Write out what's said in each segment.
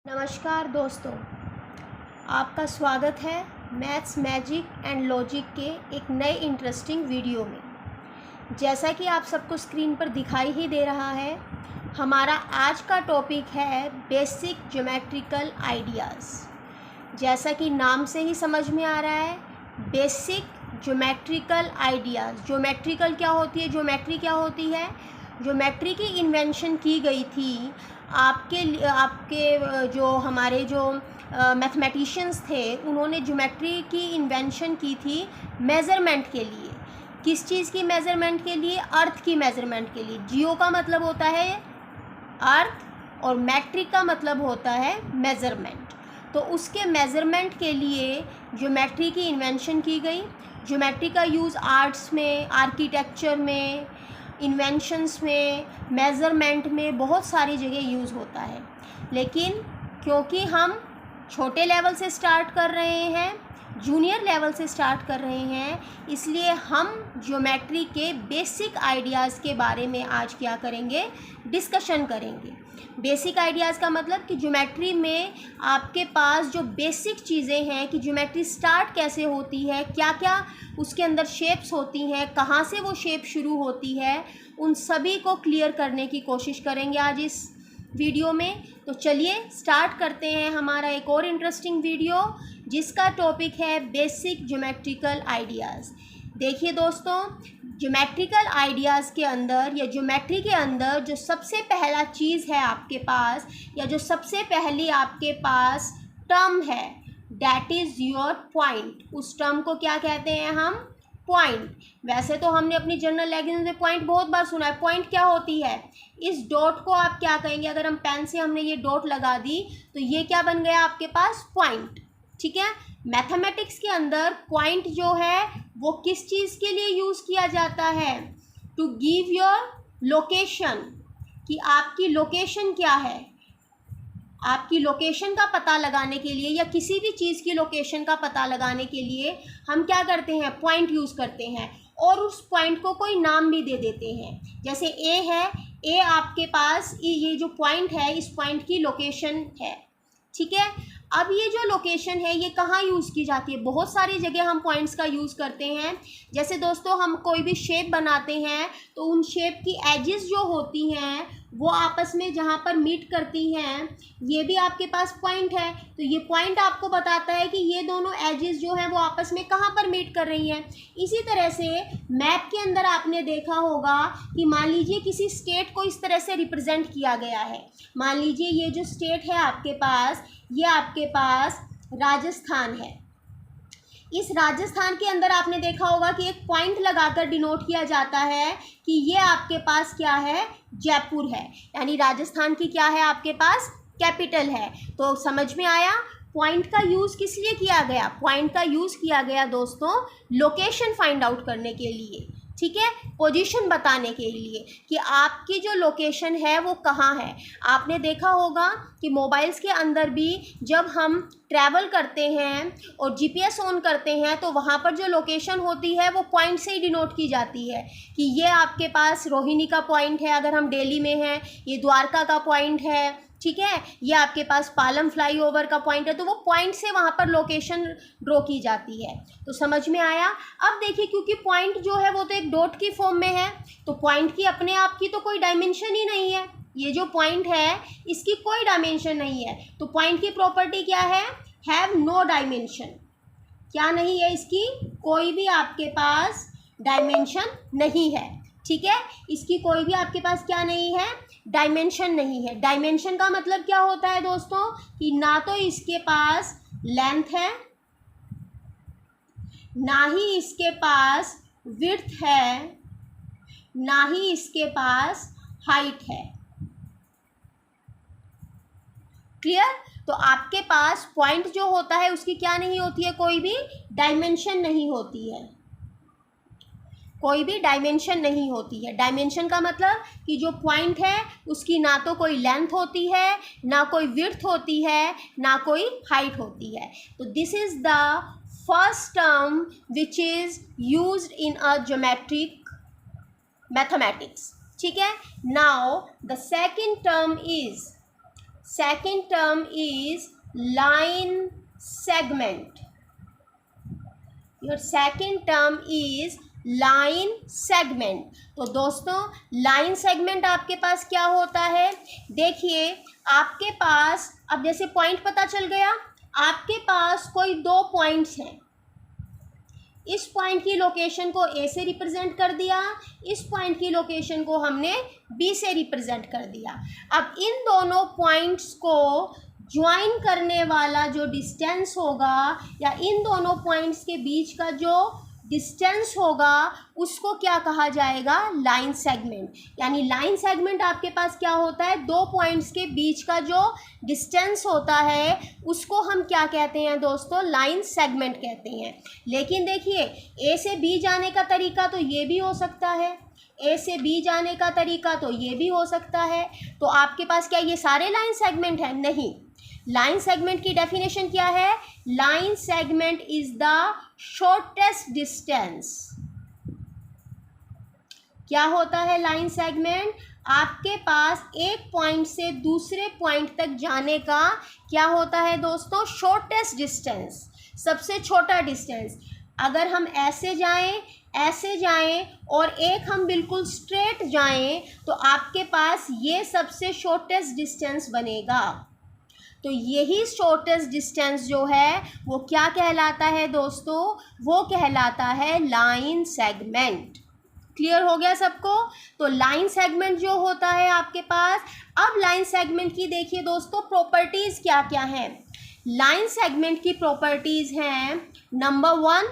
नमस्कार दोस्तों, आपका स्वागत है मैथ्स मैजिक एंड लॉजिक के एक नए इंटरेस्टिंग वीडियो में। जैसा कि आप सबको स्क्रीन पर दिखाई ही दे रहा है, हमारा आज का टॉपिक है बेसिक ज्योमेट्रिकल आइडियाज़। जैसा कि नाम से ही समझ में आ रहा है, बेसिक ज्योमेट्रिकल आइडियाज़। ज्योमेट्रिकल क्या होती है? ज्योमेट्री क्या होती है? ज्योमेट्री की इन्वेंशन की गई थी आपके जो हमारे जो मैथमेटिशियंस थे, उन्होंने ज्योमेट्री की इन्वेंशन की थी मेज़रमेंट के लिए। किस चीज़ की मेज़रमेंट के लिए? अर्थ की मेज़रमेंट के लिए। जियो का मतलब होता है अर्थ और मैट्रिक का मतलब होता है मेज़रमेंट। तो उसके मेज़रमेंट के लिए ज्योमेट्री की इन्वेंशन की गई। ज्योमेट्री का यूज़ आर्ट्स में, आर्किटेक्चर में, इन्वेंशंस में, मेज़रमेंट में बहुत सारी जगह यूज़ होता है। लेकिन क्योंकि हम छोटे लेवल से स्टार्ट कर रहे हैं, जूनियर लेवल से स्टार्ट कर रहे हैं, इसलिए हम ज्योमेट्री के बेसिक आइडियाज़ के बारे में आज क्या करेंगे? डिस्कशन करेंगे। बेसिक आइडियाज़ का मतलब कि ज्योमेट्री में आपके पास जो बेसिक चीज़ें हैं कि ज्योमेट्री स्टार्ट कैसे होती है, क्या क्या उसके अंदर शेप्स होती हैं, कहाँ से वो शेप शुरू होती है, उन सभी को क्लियर करने की कोशिश करेंगे आज इस वीडियो में। तो चलिए स्टार्ट करते हैं हमारा एक और इंटरेस्टिंग वीडियो, जिसका टॉपिक है बेसिक ज्योमेट्रिकल आइडियाज़। देखिए दोस्तों, ज्योमेट्रिकल आइडियाज़ के अंदर या ज्योमेट्री के अंदर जो सबसे पहला चीज़ है आपके पास, या जो सबसे पहली आपके पास टर्म है, दैट इज़ योर पॉइंट। उस टर्म को क्या कहते हैं हम? पॉइंट। वैसे तो हमने अपनी जनरल लैंग्वेज में पॉइंट बहुत बार सुना है। पॉइंट क्या होती है? इस डॉट को आप क्या कहेंगे? अगर हम पेन से हमने ये डॉट लगा दी तो ये क्या बन गया आपके पास? पॉइंट। ठीक है। मैथमेटिक्स के अंदर पॉइंट जो है वो किस चीज़ के लिए यूज़ किया जाता है? टू गिव योर लोकेशन, कि आपकी लोकेशन क्या है। आपकी लोकेशन का पता लगाने के लिए या किसी भी चीज़ की लोकेशन का पता लगाने के लिए हम क्या करते हैं? पॉइंट यूज़ करते हैं, और उस पॉइंट को कोई नाम भी दे देते हैं। जैसे ए है, ए आपके पास ये जो पॉइंट है, इस पॉइंट की लोकेशन है। ठीक है। अब ये जो लोकेशन है ये कहाँ यूज़ की जाती है? बहुत सारी जगह हम पॉइंट्स का यूज़ करते हैं। जैसे दोस्तों, हम कोई भी शेप बनाते हैं तो उन शेप की एजेस जो होती हैं वो आपस में जहाँ पर मीट करती हैं, ये भी आपके पास पॉइंट है। तो ये पॉइंट आपको बताता है कि ये दोनों एजेस जो हैं वो आपस में कहाँ पर मीट कर रही हैं। इसी तरह से मैप के अंदर आपने देखा होगा कि मान लीजिए किसी स्टेट को इस तरह से रिप्रेजेंट किया गया है। मान लीजिए ये जो स्टेट है आपके पास, ये आपके पास राजस्थान है। इस राजस्थान के अंदर आपने देखा होगा कि एक पॉइंट लगाकर डिनोट किया जाता है कि ये आपके पास क्या है? जयपुर है। यानी राजस्थान की क्या है आपके पास? कैपिटल है। तो समझ में आया पॉइंट का यूज़ किस लिए किया गया? पॉइंट का यूज़ किया गया दोस्तों लोकेशन फाइंड आउट करने के लिए। ठीक है। पोजीशन बताने के लिए कि आपकी जो लोकेशन है वो कहाँ है। आपने देखा होगा कि मोबाइल्स के अंदर भी जब हम ट्रैवल करते हैं और जीपीएस ऑन करते हैं तो वहाँ पर जो लोकेशन होती है वो पॉइंट से ही डिनोट की जाती है कि ये आपके पास रोहिणी का पॉइंट है अगर हम दिल्ली में हैं, ये द्वारका का पॉइंट है। ठीक है। ये आपके पास पालम फ्लाईओवर का पॉइंट है। तो वो पॉइंट से वहाँ पर लोकेशन ड्रॉ की जाती है। तो समझ में आया? अब देखिए, क्योंकि पॉइंट जो है वो तो एक डॉट की फॉर्म में है, तो पॉइंट की अपने आप की तो कोई डायमेंशन ही नहीं है। ये जो पॉइंट है इसकी कोई डायमेंशन नहीं है। तो पॉइंट की प्रॉपर्टी क्या है? Have no dimension. क्या नहीं है इसकी? कोई भी आपके पास डायमेंशन नहीं है। ठीक है। इसकी कोई भी आपके पास क्या नहीं है? डायमेंशन नहीं है। डायमेंशन का मतलब क्या होता है दोस्तों? कि ना तो इसके पास लेंथ है, ना ही इसके पास विड्थ है, ना ही इसके पास हाइट है। क्लियर? तो आपके पास पॉइंट जो होता है उसकी क्या नहीं होती है? कोई भी डायमेंशन नहीं होती है। कोई भी डायमेंशन नहीं होती है। डायमेंशन का मतलब कि जो पॉइंट है उसकी ना तो कोई लेंथ होती है, ना कोई विड्थ होती है, ना कोई हाइट होती है। तो this is the first term which is used in a geometric mathematics. ठीक है। Now the second term is second term is line segment. Your second term is line segment. तो दोस्तों लाइन सेगमेंट आपके पास क्या होता है? देखिए आपके पास अब जैसे पॉइंट पता चल गया, आपके पास कोई दो पॉइंट्स हैं. इस पॉइंट की लोकेशन को ए से रिप्रेजेंट कर दिया, इस पॉइंट की लोकेशन को हमने बी से रिप्रेजेंट कर दिया. अब इन दोनों पॉइंट्स को ज्वाइन करने वाला जो डिस्टेंस होगा या इन दोनों पॉइंट्स के बीच का जो डिस्टेंस होगा उसको क्या कहा जाएगा? Line segment. यानी लाइन सेगमेंट आपके पास क्या होता है? दो पॉइंट्स के बीच का जो डिस्टेंस होता है उसको हम क्या कहते हैं दोस्तों? लाइन सेगमेंट कहते हैं. लेकिन देखिए ए से बी जाने का तरीका तो ये भी हो सकता है, ए से बी जाने का तरीका तो ये भी हो सकता है. तो आपके पास क्या ये सारे लाइन सेगमेंट हैं? नहीं. लाइन सेगमेंट की डेफिनेशन क्या है? Line segment is the shortest distance. क्या होता है लाइन सेगमेंट? आपके पास एक पॉइंट से दूसरे पॉइंट तक जाने का क्या होता है दोस्तों? शॉर्टेस्ट डिस्टेंस, सबसे छोटा डिस्टेंस. अगर हम ऐसे जाएं और एक हम बिल्कुल स्ट्रेट जाएं तो आपके पास ये सबसे शॉर्टेस्ट डिस्टेंस बनेगा. तो यही शॉर्टेस्ट डिस्टेंस जो है वो क्या कहलाता है दोस्तों? वो कहलाता है लाइन सेगमेंट. क्लियर हो गया सबको? तो लाइन सेगमेंट जो होता है आपके पास, अब लाइन सेगमेंट की देखिए दोस्तों प्रॉपर्टीज़ क्या क्या हैं. लाइन सेगमेंट की प्रॉपर्टीज़ हैं, नंबर 1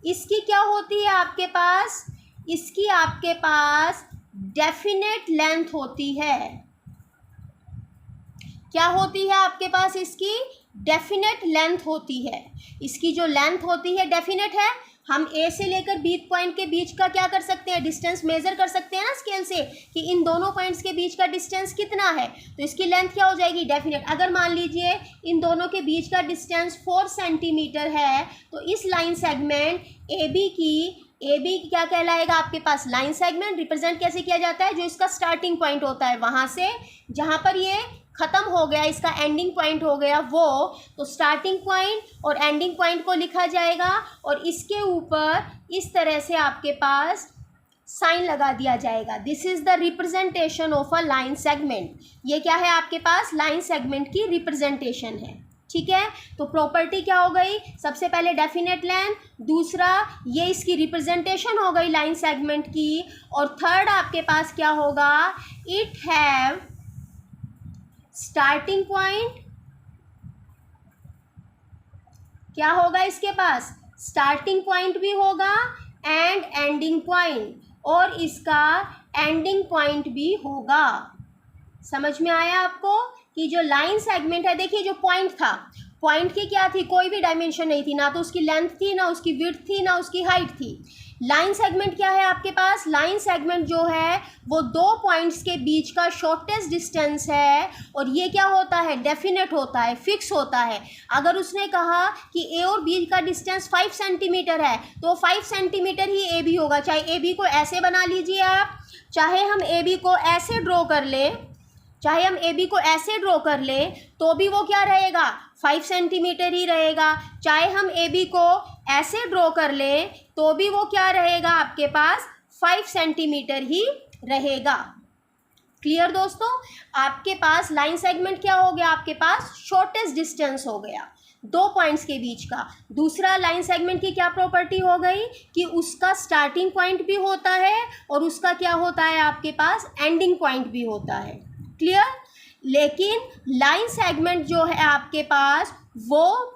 इसकी क्या होती है आपके पास? इसकी आपके पास डेफिनेट लेंथ होती है. क्या होती है आपके पास? इसकी डेफिनेट लेंथ होती है. इसकी जो लेंथ होती है डेफिनेट है. हम ए से लेकर बी पॉइंट के बीच का क्या कर सकते हैं? डिस्टेंस मेज़र कर सकते हैं ना स्केल से कि इन दोनों पॉइंट्स के बीच का डिस्टेंस कितना है. तो इसकी लेंथ क्या हो जाएगी? डेफिनेट. अगर मान लीजिए इन दोनों के बीच का डिस्टेंस 4 सेंटीमीटर है तो इस लाइन सेगमेंट ए बी क्या कहलाएगा आपके पास? Line segment. रिप्रेजेंट कैसे किया जाता है? जो इसका स्टार्टिंग पॉइंट होता है वहाँ से जहाँ पर ये ख़त्म हो गया, इसका एंडिंग पॉइंट हो गया वो, तो स्टार्टिंग पॉइंट और एंडिंग पॉइंट को लिखा जाएगा और इसके ऊपर इस तरह से आपके पास साइन लगा दिया जाएगा. This is the representation of a line segment. ये क्या है आपके पास? लाइन सेगमेंट की रिप्रेजेंटेशन है. ठीक है. तो प्रॉपर्टी क्या हो गई? सबसे पहले डेफिनेट लेंथ, दूसरा ये इसकी रिप्रेजेंटेशन हो गई लाइन सेगमेंट की, और थर्ड आपके पास क्या होगा? It have starting point. क्या होगा इसके पास? स्टार्टिंग पॉइंट भी होगा एंड एंडिंग पॉइंट, और इसका एंडिंग पॉइंट भी होगा. समझ में आया आपको कि जो लाइन सेगमेंट है, देखिए जो पॉइंट था, पॉइंट की क्या थी? कोई भी डायमेंशन नहीं थी, ना तो उसकी लेंथ थी, ना उसकी विड्थ थी, ना उसकी हाइट थी. लाइन सेगमेंट क्या है आपके पास? लाइन सेगमेंट जो है वो दो पॉइंट्स के बीच का शॉर्टेस्ट डिस्टेंस है, और ये क्या होता है? डेफिनेट होता है, फिक्स होता है. अगर उसने कहा कि ए और बी का डिस्टेंस 5 सेंटीमीटर है तो 5 सेंटीमीटर ही ए बी होगा. चाहे ए बी को ऐसे बना लीजिए आप, चाहे हम ए बी को ऐसे ड्रॉ कर लें, तो भी वो क्या रहेगा? 5 सेंटीमीटर ही रहेगा. चाहे हम ए बी को ऐसे ड्रॉ कर लें तो भी वो क्या रहेगा आपके पास? 5 सेंटीमीटर ही रहेगा. क्लियर दोस्तों? आपके पास लाइन सेगमेंट क्या हो गया? आपके पास शॉर्टेस्ट डिस्टेंस हो गया दो पॉइंट्स के बीच का. दूसरा लाइन सेगमेंट की क्या प्रॉपर्टी हो गई कि उसका स्टार्टिंग पॉइंट भी होता है और उसका क्या होता है आपके पास? एंडिंग पॉइंट भी होता है. क्लियर? लेकिन लाइन सेगमेंट जो है आपके पास वो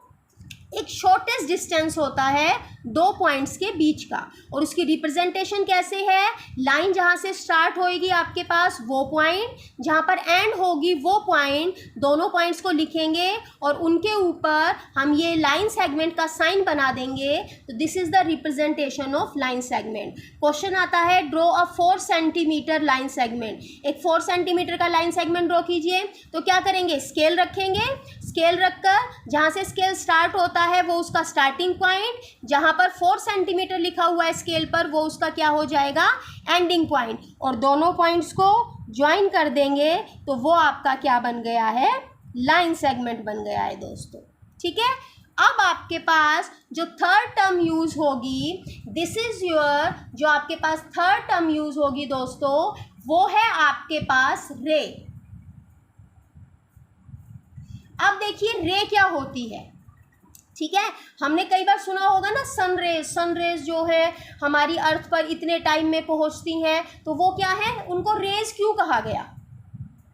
एक शॉर्टेस्ट डिस्टेंस होता है दो पॉइंट्स के बीच का, और उसकी रिप्रेजेंटेशन कैसे है? लाइन जहाँ से स्टार्ट होएगी आपके पास वो पॉइंट, जहाँ पर एंड होगी वो पॉइंट, दोनों पॉइंट्स को लिखेंगे और उनके ऊपर हम ये लाइन सेगमेंट का साइन बना देंगे. तो this is the representation of line segment. Question आता है draw a 4 centimetre line segment. एक 4 सेंटीमीटर का लाइन सेगमेंट ड्रॉ कीजिए. तो क्या करेंगे? स्केल रखेंगे. स्केल रखकर जहाँ से स्केल स्टार्ट होता है वो उसका स्टार्टिंग पॉइंट, जहाँ पर 4 सेंटीमीटर लिखा हुआ है स्केल पर वो उसका क्या हो जाएगा? Ending point. और दोनों पॉइंट्स को ज्वाइन कर देंगे तो वो आपका क्या बन गया है, लाइन सेगमेंट बन गया है दोस्तों। ठीक है, अब आपके पास जो थर्ड टर्म यूज होगी, दिस इज योर, जो आपके पास थर्ड टर्म यूज होगी दोस्तों, वो है आपके पास रे। अब देखिए रे क्या होती है। ठीक है, हमने कई बार सुना होगा ना सनरेज जो है हमारी अर्थ पर इतने टाइम में पहुंचती हैं, तो वो क्या है, उनको रेज क्यों कहा गया।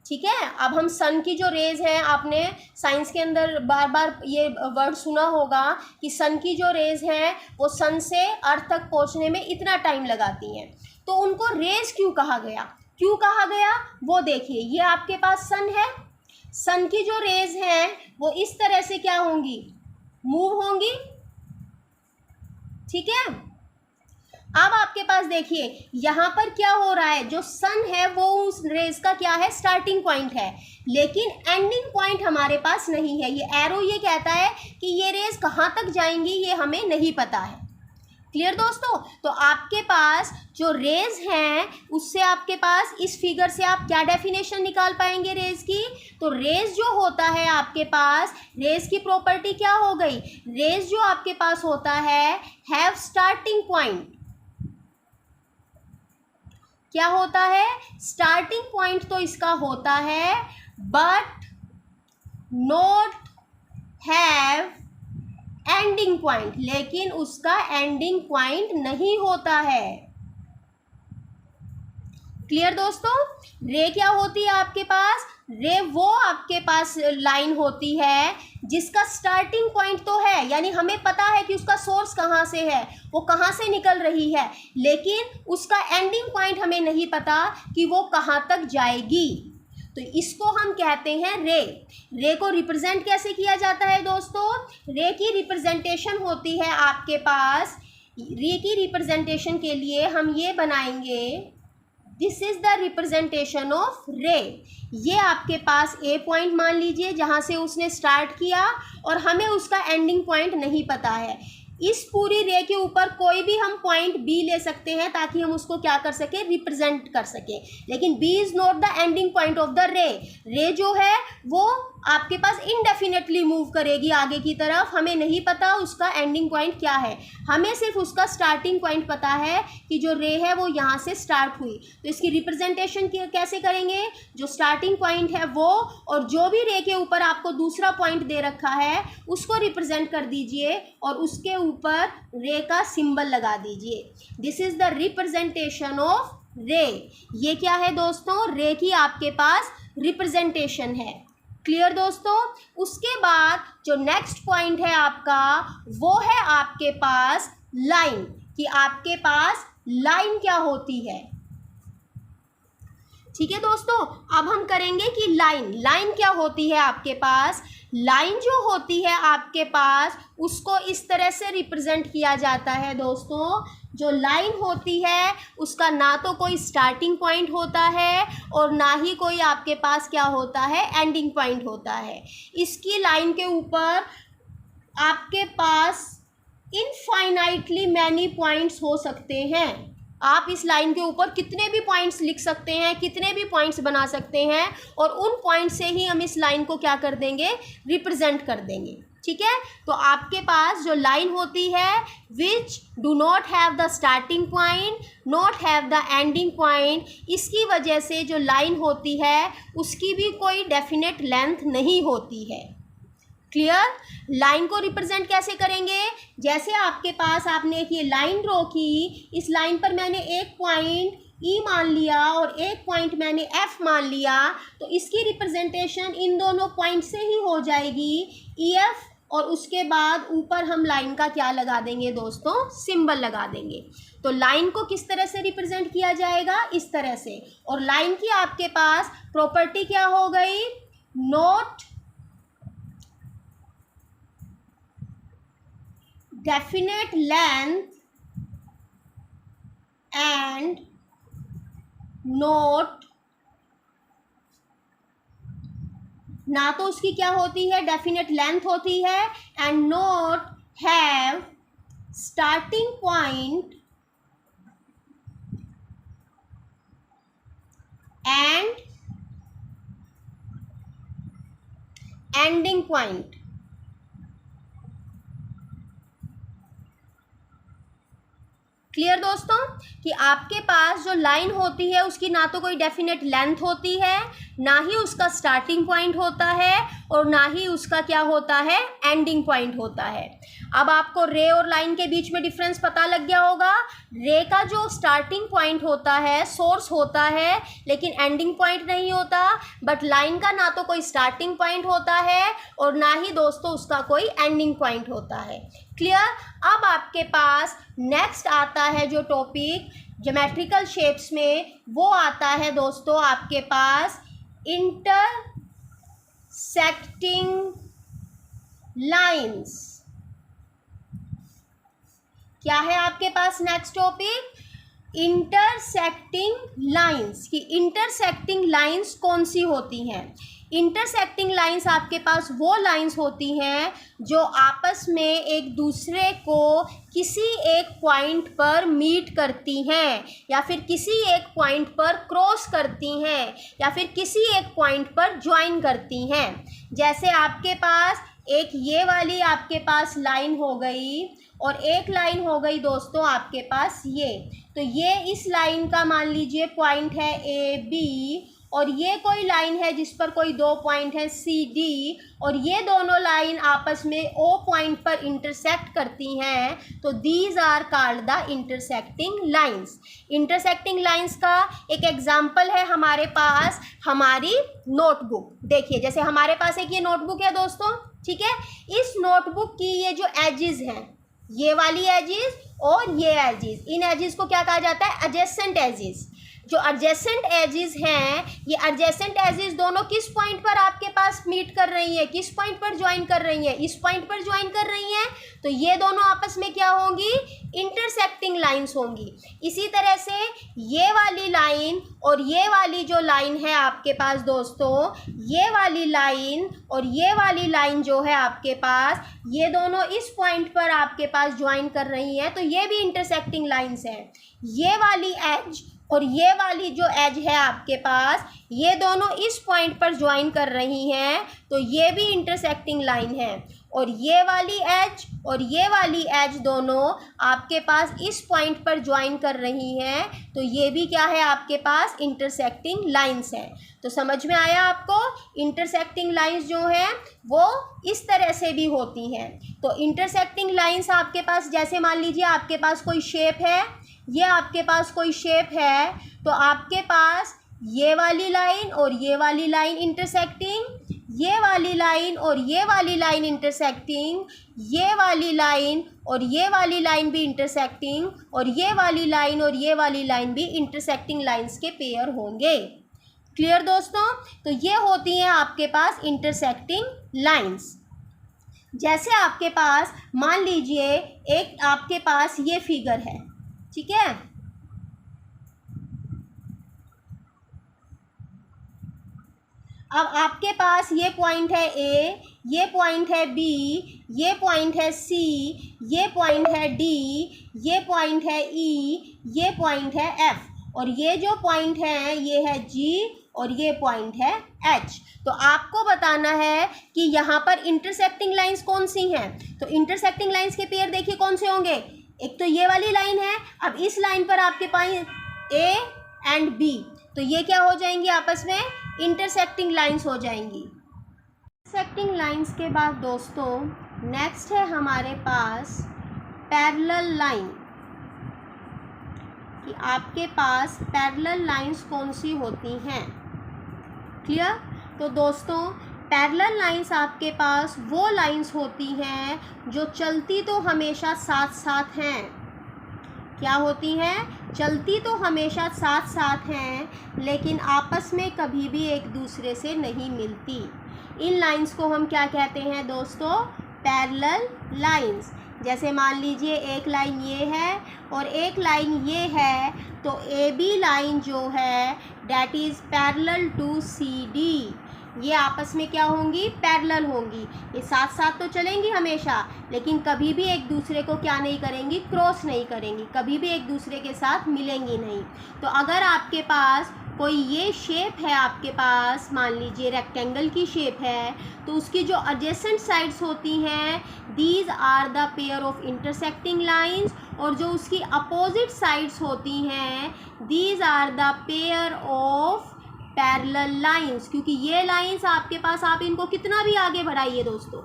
ठीक है, अब हम सन की जो रेज है, आपने साइंस के अंदर बार बार ये वर्ड सुना होगा कि सन की जो रेज है वो सन से अर्थ तक पहुंचने में इतना टाइम लगाती हैं, तो उनको रेज क्यों कहा गया, वो देखिए, ये आपके पास सन है, सन की जो रेज हैं वो इस तरह से क्या होंगी, मूव होंगी। ठीक है, अब आपके पास देखिए यहाँ पर क्या हो रहा है, जो सन है वो उस रेज का क्या है, स्टार्टिंग पॉइंट है, लेकिन एंडिंग पॉइंट हमारे पास नहीं है। ये एरो ये कहता है कि ये रेज कहाँ तक जाएंगी ये हमें नहीं पता है। क्लियर दोस्तों, तो आपके पास जो रेज हैं उससे आपके पास इस फिगर से आप क्या डेफिनेशन निकाल पाएंगे रेज की, तो रेज जो होता है आपके पास, रेज की प्रॉपर्टी क्या हो गई, रेज जो आपके पास होता है हैव स्टार्टिंग पॉइंट। क्या होता है, स्टार्टिंग पॉइंट तो इसका होता है, but not have ending point, लेकिन उसका एंडिंग पॉइंट नहीं होता है। क्लियर दोस्तों, रे क्या होती है आपके पास, रे वो आपके पास लाइन होती है जिसका स्टार्टिंग पॉइंट तो है, यानी हमें पता है कि उसका सोर्स कहाँ से है, वो कहाँ से निकल रही है, लेकिन उसका एंडिंग पॉइंट हमें नहीं पता कि वो कहाँ तक जाएगी, तो इसको हम कहते हैं रे। रे को रिप्रेजेंट कैसे किया जाता है दोस्तों, रे की रिप्रेजेंटेशन होती है आपके पास, रे की रिप्रेजेंटेशन के लिए हम ये बनाएंगे, this is the representation of रे। ये आपके पास ए पॉइंट मान लीजिए जहाँ से उसने स्टार्ट किया और हमें उसका एंडिंग पॉइंट नहीं पता है। इस पूरी रे के ऊपर कोई भी हम पॉइंट बी ले सकते हैं ताकि हम उसको क्या कर सके, रिप्रेजेंट कर सके, लेकिन B is not the ending point of the ray. Ray जो है वो आपके पास इनडेफिनेटली मूव करेगी आगे की तरफ, हमें नहीं पता उसका एंडिंग पॉइंट क्या है, हमें सिर्फ उसका स्टार्टिंग पॉइंट पता है कि जो रे है वो यहाँ से स्टार्ट हुई। तो इसकी रिप्रेजेंटेशन कैसे करेंगे, जो स्टार्टिंग पॉइंट है वो, और जो भी रे के ऊपर आपको दूसरा पॉइंट दे रखा है उसको रिप्रेजेंट कर दीजिए और उसके ऊपर रे का सिंबल लगा दीजिए। This is the representation of रे। ये क्या है दोस्तों, रे की आपके पास रिप्रेजेंटेशन है। क्लियर दोस्तों, उसके बाद जो नेक्स्ट पॉइंट है आपका वो है आपके पास लाइन, कि आपके पास लाइन क्या होती है। ठीक है दोस्तों, अब हम करेंगे कि लाइन क्या होती है आपके पास। लाइन जो होती है आपके पास उसको इस तरह से रिप्रेजेंट किया जाता है दोस्तों, जो लाइन होती है उसका ना तो कोई स्टार्टिंग पॉइंट होता है और ना ही कोई आपके पास क्या होता है, एंडिंग पॉइंट होता है। इसकी लाइन के ऊपर आपके पास इनफाइनाइटली मैनी पॉइंट्स हो सकते हैं। आप इस लाइन के ऊपर कितने भी पॉइंट्स लिख सकते हैं, कितने भी पॉइंट्स बना सकते हैं, और उन पॉइंट से ही हम इस लाइन को क्या कर देंगे, रिप्रेजेंट कर देंगे। ठीक है, तो आपके पास जो लाइन होती है which do not have the starting point, not have the ending point, इसकी वजह से जो लाइन होती है उसकी भी कोई डेफिनेट लेंथ नहीं होती है। क्लियर, लाइन को रिप्रेजेंट कैसे करेंगे, जैसे आपके पास आपने एक ये लाइन ड्रॉ की, इस लाइन पर मैंने एक पॉइंट ई मान लिया और एक पॉइंट मैंने एफ मान लिया, तो इसकी रिप्रेजेंटेशन इन दोनों पॉइंट से ही हो जाएगी, ई एफ, और उसके बाद ऊपर हम लाइन का क्या लगा देंगे दोस्तों, सिंबल लगा देंगे। तो लाइन को किस तरह से रिप्रेजेंट किया जाएगा, इस तरह से। और लाइन की आपके पास प्रॉपर्टी क्या हो गई, not definite length and not, ना तो उसकी क्या होती है, डेफिनेट लेंथ होती है, and not have starting point and ending point. Clear दोस्तों कि आपके पास जो लाइन होती है उसकी ना तो कोई डेफिनेट लेंथ होती है, ना ही उसका स्टार्टिंग पॉइंट होता है, और ना ही उसका क्या होता है, एंडिंग पॉइंट होता है। अब आपको रे और लाइन के बीच में डिफरेंस पता लग गया होगा। रे का जो स्टार्टिंग पॉइंट होता है, सोर्स होता है, लेकिन एंडिंग पॉइंट नहीं होता। बट लाइन का ना तो कोई स्टार्टिंग पॉइंट होता है और ना ही दोस्तों उसका कोई एंडिंग पॉइंट होता है। क्लियर। अब आपके पास नेक्स्ट आता है जो टॉपिक ज्योमेट्रिकल शेप्स में, वो आता है दोस्तों आपके पास इंटरसेक्टिंग लाइंस। क्या है आपके पास नेक्स्ट टॉपिक? Intersecting lines. कि इंटरसेक्टिंग लाइंस कौन सी होती हैं? इंटरसेक्टिंग लाइंस आपके पास वो लाइंस होती हैं जो आपस में एक दूसरे को किसी एक पॉइंट पर मीट करती हैं, या फिर किसी एक पॉइंट पर क्रॉस करती हैं, या फिर किसी एक पॉइंट पर ज्वाइन करती हैं। जैसे आपके पास एक ये वाली आपके पास लाइन हो गई और एक लाइन हो गई दोस्तों आपके पास ये। तो ये इस लाइन का मान लीजिए पॉइंट है ए बी, और ये कोई लाइन है जिस पर कोई दो पॉइंट है सी डी, और ये दोनों लाइन आपस में ओ पॉइंट पर इंटरसेक्ट करती हैं। तो these are called the intersecting lines. Intersecting lines का एक एग्जाम्पल है हमारे पास हमारी नोटबुक। देखिए जैसे हमारे पास एक ये नोटबुक है दोस्तों, ठीक है। इस नोटबुक की ये जो एजेस हैं, ये वाली एजेस और ये एजेस, इन एजेस को क्या कहा जाता है? Adjacent edges. जो एडजेसेंट एजेस हैं, ये एडजेसेंट एजेस दोनों किस पॉइंट पर आपके पास मीट कर रही है, किस पॉइंट पर ज्वाइन कर रही है? इस पॉइंट पर ज्वाइन कर रही हैं। तो ये दोनों आपस में क्या होंगी? इंटरसेक्टिंग लाइंस होंगी। इसी तरह से ये वाली लाइन और ये वाली जो लाइन है आपके पास दोस्तों, ये वाली लाइन और ये वाली लाइन जो है आपके पास, ये दोनों इस पॉइंट पर आपके पास ज्वाइन कर रही हैं। तो ये भी इंटरसेक्टिंग लाइंस हैं। ये वाली एज और ये वाली जो एज है आपके पास, ये दोनों इस पॉइंट पर ज्वाइन कर रही हैं। तो ये भी इंटरसेक्टिंग लाइन है। और ये वाली एज और ये वाली एज दोनों आपके पास इस पॉइंट पर ज्वाइन कर रही हैं। तो ये भी क्या है आपके पास? इंटरसेक्टिंग लाइंस हैं। तो समझ में आया आपको? इंटरसेक्टिंग लाइंस जो हैं वो इस तरह से भी होती हैं। तो इंटरसेक्टिंग लाइंस आपके पास, जैसे मान लीजिए आपके पास कोई शेप है, ये आपके पास कोई शेप है, तो आपके पास ये वाली लाइन और ये वाली लाइन इंटरसेक्टिंग, ये वाली लाइन और ये वाली लाइन इंटरसेक्टिंग, ये वाली लाइन और ये वाली लाइन भी इंटरसेक्टिंग, और ये वाली लाइन और ये वाली लाइन भी इंटरसेक्टिंग लाइंस के पेयर होंगे। क्लियर दोस्तों? तो ये होती हैं आपके पास इंटरसेक्टिंग लाइंस। जैसे आपके पास मान लीजिए एक आपके पास ये फिगर है, ठीक है। अब आपके पास ये पॉइंट है ए, ये पॉइंट है बी, ये पॉइंट है सी, ये पॉइंट है डी, ये पॉइंट है ई, ये पॉइंट है एफ, और ये जो पॉइंट है ये है जी, और ये पॉइंट है एच। तो आपको बताना है कि यहाँ पर इंटरसेक्टिंग लाइंस कौन सी हैं। तो इंटरसेक्टिंग लाइंस के पेयर देखिए कौन से होंगे। एक तो ये वाली लाइन है। अब इस लाइन पर आपके पास ए एंड बी, तो ये क्या हो जाएंगी? आपस में इंटरसेक्टिंग लाइंस हो जाएंगी। इंटरसेक्टिंग लाइंस के बाद दोस्तों नेक्स्ट है हमारे पास पैरेलल लाइन। कि आपके पास पैरेलल लाइंस कौन सी होती हैं। क्लियर? तो दोस्तों पैरेलल लाइंस आपके पास वो लाइंस होती हैं जो चलती तो हमेशा साथ साथ हैं। क्या होती हैं? चलती तो हमेशा साथ साथ हैं, लेकिन आपस में कभी भी एक दूसरे से नहीं मिलती। इन लाइंस को हम क्या कहते हैं दोस्तों? Parallel lines. जैसे मान लीजिए एक लाइन ये है और एक लाइन ये है, तो ए बी लाइन जो है that is parallel to C D. ये आपस में क्या होंगी, पैरेलल होंगी। ये साथ साथ तो चलेंगी हमेशा, लेकिन कभी भी एक दूसरे को क्या नहीं करेंगी, क्रॉस नहीं करेंगी, कभी भी एक दूसरे के साथ मिलेंगी नहीं। तो अगर आपके पास कोई ये शेप है, आपके पास मान लीजिए रेक्टेंगल की शेप है, तो उसकी जो एडजेसेंट साइड्स होती हैं, these are the pair of intersecting lines, और जो उसकी अपोजिट साइड्स होती हैं, these are the pair of parallel lines. क्योंकि ये लाइंस आपके पास, आप इनको कितना भी आगे बढ़ाइए दोस्तों,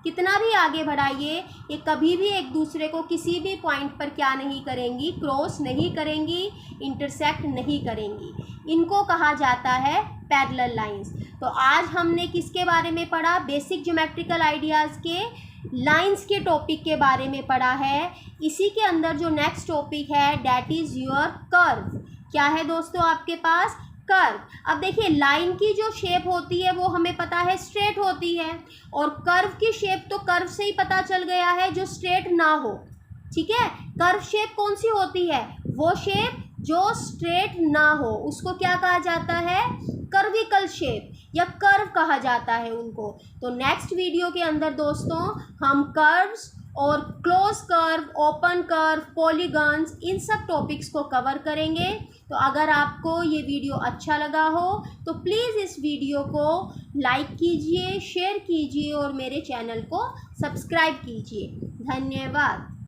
कितना भी आगे बढ़ाइए, ये कभी भी एक दूसरे को किसी भी पॉइंट पर क्या नहीं करेंगी, क्रॉस नहीं करेंगी, इंटरसेक्ट नहीं करेंगी। इनको कहा जाता है पैरेलल लाइंस। तो आज हमने किसके बारे में पढ़ा, बेसिक ज्योमेट्रिकल आइडियाज़ के लाइंस के टॉपिक के बारे में पढ़ा है। इसी के अंदर जो नेक्स्ट टॉपिक है दैट इज़ योर कर्व। क्या है दोस्तों आपके पास, कर्व। अब देखिए लाइन की जो शेप होती है वो हमें पता है स्ट्रेट होती है, और कर्व की शेप तो कर्व से ही पता चल गया है जो स्ट्रेट ना हो। ठीक है, कर्व शेप कौन सी होती है, वो शेप जो स्ट्रेट ना हो उसको क्या कहा जाता है, कर्विकल शेप या कर्व कहा जाता है उनको। तो नेक्स्ट वीडियो के अंदर दोस्तों हम कर्व्स और close curve, open curve, polygons, इन सब टॉपिक्स को कवर करेंगे। तो अगर आपको ये वीडियो अच्छा लगा हो तो प्लीज़ इस वीडियो को लाइक कीजिए, शेयर कीजिए और मेरे चैनल को सब्सक्राइब कीजिए। धन्यवाद।